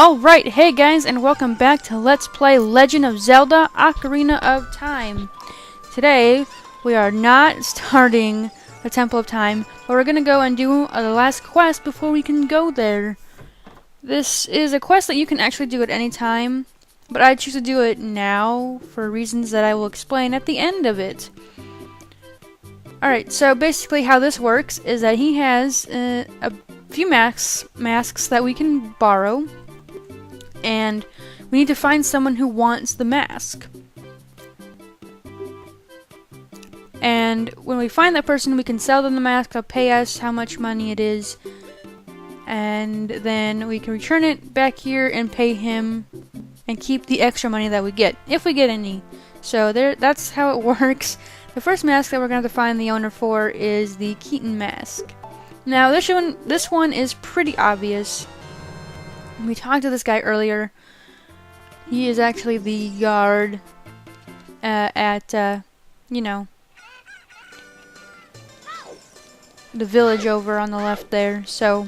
Alright, hey guys, and welcome back to Let's Play Legend of Zelda, Ocarina of Time. Today, we are not starting the Temple of Time, but we're gonna go and do the last quest before we can go there. This is a quest that you can actually do at any time, but I choose to do it now for reasons that I will explain at the end of it. Alright, so basically how this works is that he has a few masks that we can borrow. And we need to find someone who wants the mask. And when we find that person, we can sell them the mask. They'll pay us how much money it is. And then we can return it back here and pay him and keep the extra money that we get, if we get any. So that's how it works. The first mask that we're going to have to find the owner for is the Keaton mask. Now this one is pretty obvious. We talked to this guy earlier. He is actually the guard at, you know, the village over on the left there. So,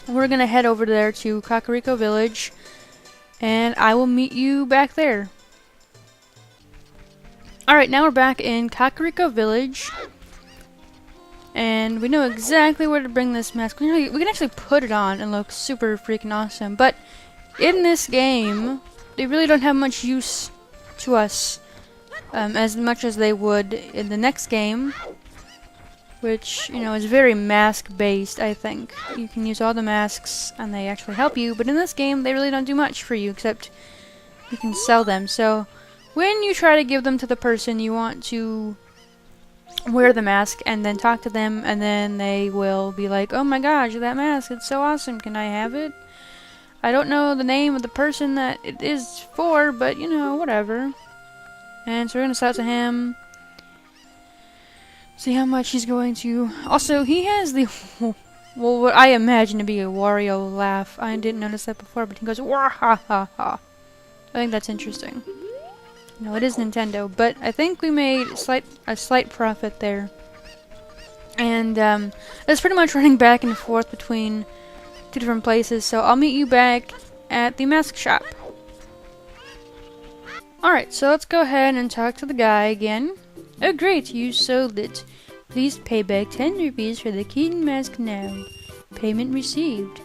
we're gonna head over there to Kakariko Village, and I will meet you back there. Alright, now we're back in Kakariko Village. And we know exactly where to bring this mask. We can actually put it on and look super freaking awesome. But in this game, they really don't have much use to us as much as they would in the next game, which, you know, is very mask-based, I think. You can use all the masks and they actually help you, but in this game, they really don't do much for you except you can sell them. So when you try to give them to the person, you want to wear the mask and then talk to them, and then they will be like, oh my gosh, that mask, it's so awesome, can I have it? I don't know the name of the person that it is for, but you know, whatever. And so we're gonna start to him, see how much he's going to. Also, he has the well, what I imagine to be a Wario laugh. I didn't notice that before, but he goes wah ha ha ha. I think that's interesting. No, it is Nintendo, but I think we made a slight profit there. And it's pretty much running back and forth between two different places, so I'll meet you back at the mask shop. Alright, so let's go ahead and talk to the guy again. Oh great, you sold it. Please pay back 10 rupees for the Keaton mask now. Payment received.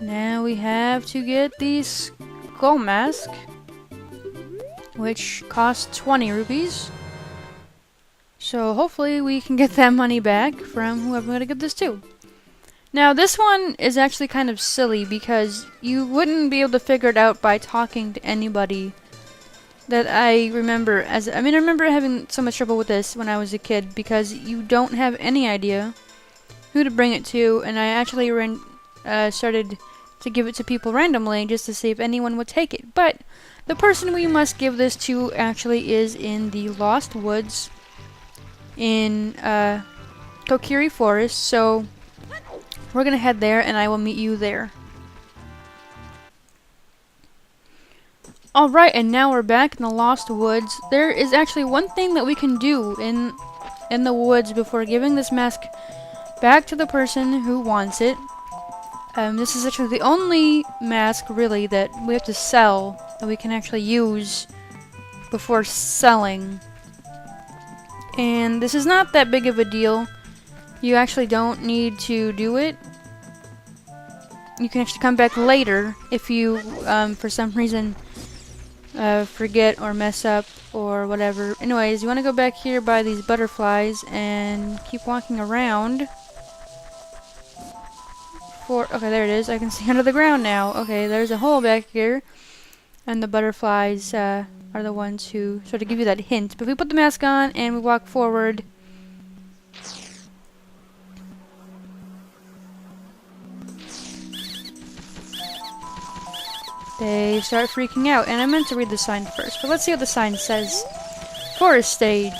Now we have to get the skull mask, which costs 20 rupees. So hopefully we can get that money back from whoever I'm going to give this to. Now this one is actually kind of silly because you wouldn't be able to figure it out by talking to anybody. That I remember I remember having so much trouble with this when I was a kid because you don't have any idea who to bring it to, and I actually started to give it to people randomly just to see if anyone would take it. But the person we must give this to actually is in the Lost Woods in Kokiri Forest, so we're gonna head there and I will meet you there. Alright, and now we're back in the Lost Woods. There is actually one thing that we can do in the woods before giving this mask back to the person who wants it. This is actually the only mask, really, that we have to sell, that we can actually use before selling. And this is not that big of a deal. You actually don't need to do it. You can actually come back later if you, for some reason, forget or mess up or whatever. Anyways, you want to go back here by these butterflies and keep walking around. Okay, there it is. I can see under the ground now. Okay, there's a hole back here. And the butterflies are the ones who sort of give you that hint. But if we put the mask on and we walk forward, they start freaking out. And I meant to read the sign first, but let's see what the sign says. Forest stage.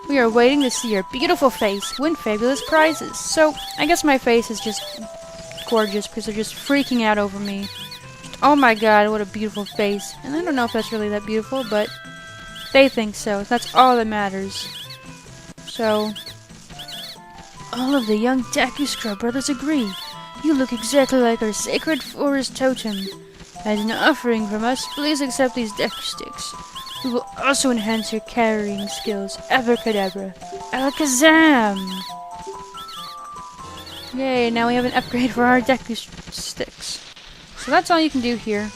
We are waiting to see your beautiful face. Win fabulous prizes. So, I guess my face is just gorgeous because they're just freaking out over me. Oh my god, what a beautiful face. And I don't know if that's really that beautiful, but they think so. That's all that matters. So, all of the young Taku Scrub brothers agree. You look exactly like our sacred forest totem. As an offering from us, please accept these deck sticks. We will also enhance your carrying skills. Abracadabra. Alakazam! Yay, now we have an upgrade for our deck sticks. So that's all you can do here.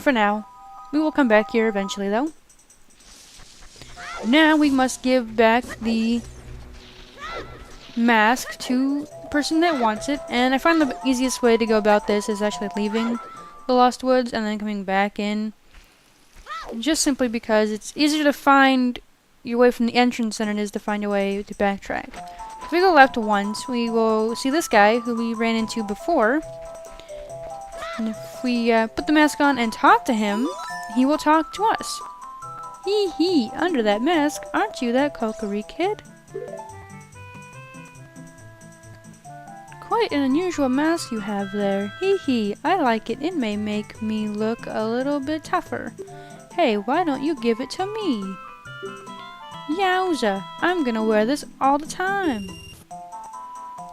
For now. We will come back here eventually, though. Now we must give back the mask to the person that wants it. And I find the easiest way to go about this is actually leaving the Lost Woods and then coming back in. Just simply because it's easier to find your way from the entrance than it is to find a way to backtrack. If we go left once, we will see this guy who we ran into before. And if we put the mask on and talk to him, he will talk to us. Hee hee, under that mask, aren't you that Kokiri kid? Quite an unusual mask you have there. Hee hee, I like it. It may make me look a little bit tougher. Hey, why don't you give it to me? Yowza, I'm gonna wear this all the time.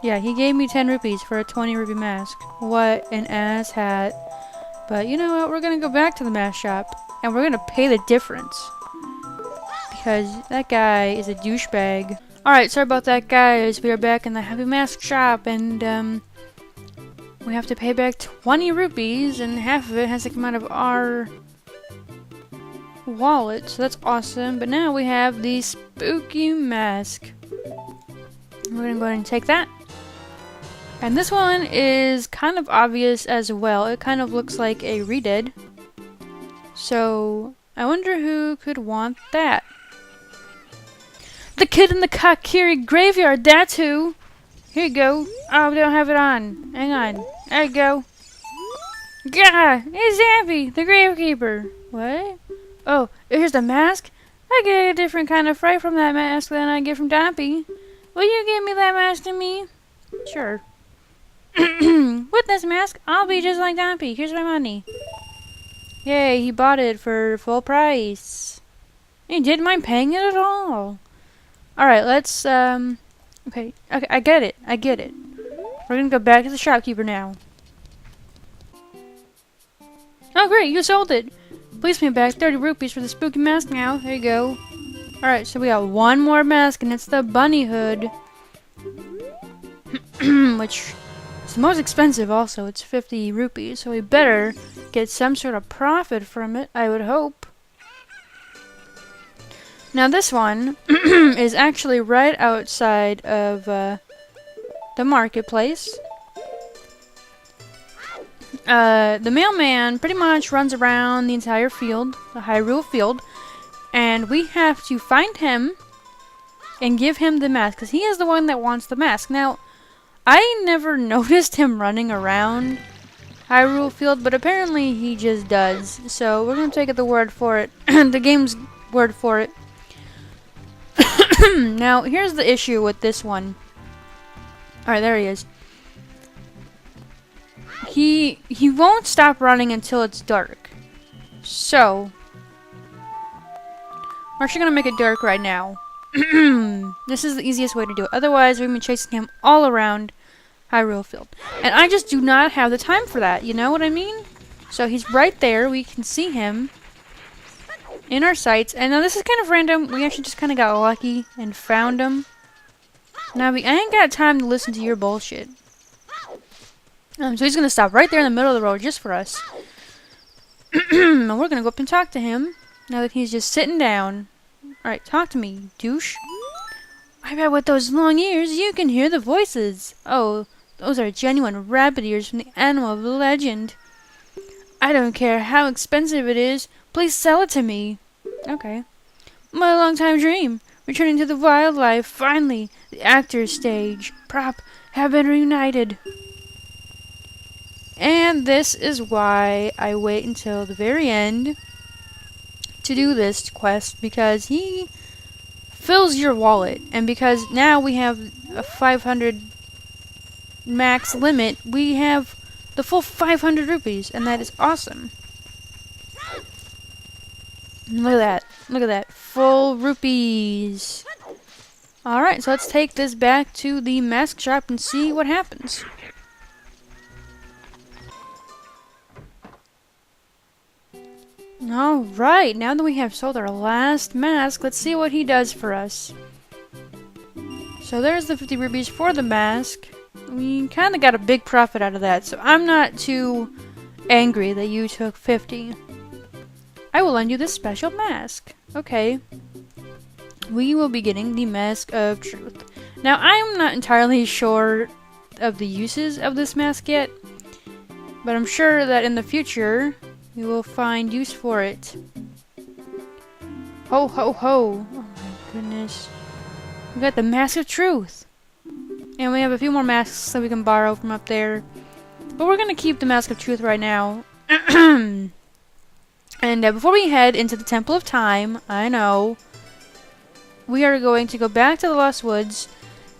Yeah, he gave me 10 rupees for a 20 rupee mask. What an ass hat. But you know what, we're gonna go back to the mask shop and we're gonna pay the difference. Because that guy is a douchebag. Alright, sorry about that, guys. We are back in the Happy Mask shop and we have to pay back 20 rupees and half of it has to come out of our wallet, so that's awesome. But now we have the spooky mask. We're gonna go ahead and take that. And this one is kind of obvious as well. It kind of looks like a redid. So I wonder who could want that. The kid in the Kokiri graveyard, that's who. Here you go. Oh, we don't have it on. Hang on. There you go. Gah! It's Zappy, the gravekeeper. What? Oh, here's the mask? I get a different kind of fright from that mask than I get from Dampy. Will you give me that mask to me? Sure. With this mask, I'll be just like Dampy. Here's my money. Yay, he bought it for full price. He didn't mind paying it at all. Alright, let's, okay, I get it. We're gonna go back to the shopkeeper now. Oh great, you sold it. Please pay me back 30 rupees for the spooky mask now. There you go. Alright, so we got one more mask, and it's the bunny hood. Which is the most expensive also. It's 50 rupees, so we better get some sort of profit from it, I would hope. Now this one is actually right outside of the marketplace. The mailman pretty much runs around the entire field, the Hyrule field, and we have to find him and give him the mask, because he is the one that wants the mask. Now, I never noticed him running around Hyrule field, but apparently he just does. So we're going to take the word for it, the game's word for it. Now, here's the issue with this one. Alright, there he is. He won't stop running until it's dark. So, we're actually gonna make it dark right now. This is the easiest way to do it. Otherwise, we've been chasing him all around Hyrule Field. And I just do not have the time for that, you know what I mean? So he's right there, we can see him in our sights. And now this is kind of random, we actually just kind of got lucky and found him. Now, I ain't got time to listen to your bullshit. So he's gonna stop right there in the middle of the road just for us. And we're gonna go up and talk to him now that he's just sitting down. Alright, talk to me, douche. I bet with those long ears you can hear the voices. Oh, those are genuine rabbit ears from the animal of the legend. I don't care how expensive it is. Please sell it to me. Okay. My long-time dream. Returning to the wildlife. Finally, the actor's stage. Prop have been reunited. And this is why I wait until the very end to do this quest, because he fills your wallet, and because now we have a 500 max limit, we have the full 500 rupees, and that is awesome. Look at that, full rupees. Alright, so let's take this back to the mask shop and see what happens. Alright, now that we have sold our last mask, let's see what he does for us. So there's the 50 rupees for the mask. We kind of got a big profit out of that, so I'm not too angry that you took 50. I will lend you this special mask. Okay. We will be getting the Mask of Truth. Now, I'm not entirely sure of the uses of this mask yet, but I'm sure that in the future, we will find use for it. Ho, ho, ho. Oh my goodness. We got the Mask of Truth. And we have a few more masks that we can borrow from up there. But we're going to keep the Mask of Truth right now. And before we head into the Temple of Time, I know, we are going to go back to the Lost Woods.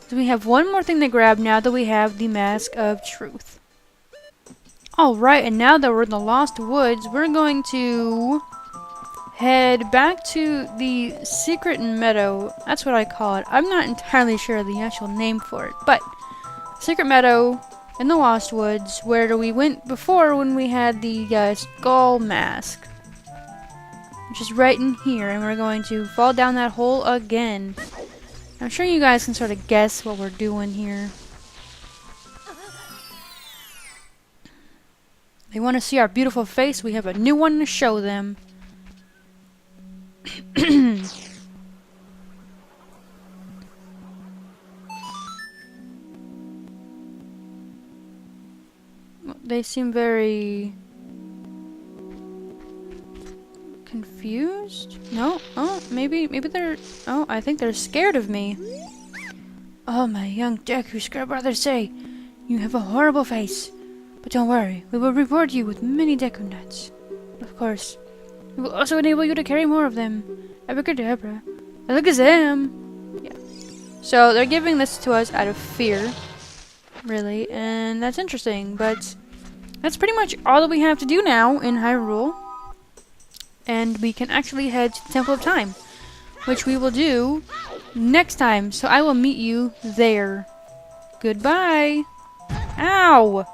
So we have one more thing to grab now that we have the Mask of Truth. Alright, and now that we're in the Lost Woods, we're going to head back to the Secret Meadow. That's what I call it. I'm not entirely sure of the actual name for it, but Secret Meadow in the Lost Woods, where we went before when we had the skull mask. Which is right in here, and we're going to fall down that hole again. I'm sure you guys can sort of guess what we're doing here. They want to see our beautiful face, we have a new one to show them. They seem very confused? No? Oh, maybe they're... Oh, I think they're scared of me. Oh, my young Deku Scrub brothers say, you have a horrible face. But don't worry, we will reward you with many Deku nuts. Of course. We will also enable you to carry more of them. Abracadabra. Alakazam! Yeah. So, they're giving this to us out of fear. Really, and that's interesting, but that's pretty much all that we have to do now in Hyrule. And we can actually head to the Temple of Time, which we will do next time. So I will meet you there. Goodbye. Ow!